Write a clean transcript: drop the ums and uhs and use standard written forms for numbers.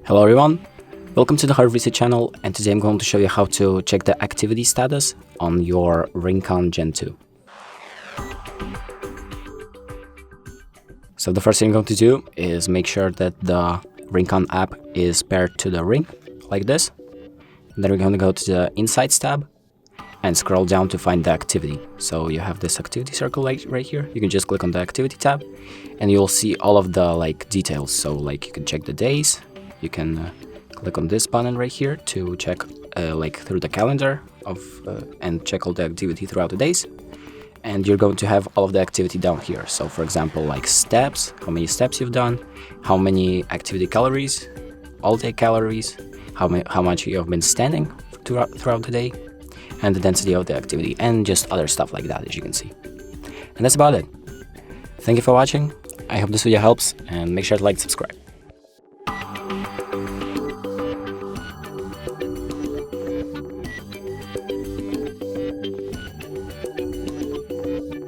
Hello everyone, welcome to the HardReset channel, and today I'm going to show you how to check the activity status on your RingConn Gen 2. So the first thing I'm going to do is make sure that the RingConn app is paired to the Ring, like this. And then we're going to go to the Insights tab and scroll down to find the activity. So you have this activity circle right here. You can just click on the activity tab and you'll see all of the details. So you can check the days. You can click on this button right here to check through the calendar and check all the activity throughout the days. And you're going to have all of the activity down here. So for example, steps, how many steps you've done, how many activity calories, all day calories, how much you have been standing throughout the day, and the density of the activity, and just other stuff like that, as you can see. And that's about it. Thank you for watching. I hope this video helps, and make sure to like and subscribe.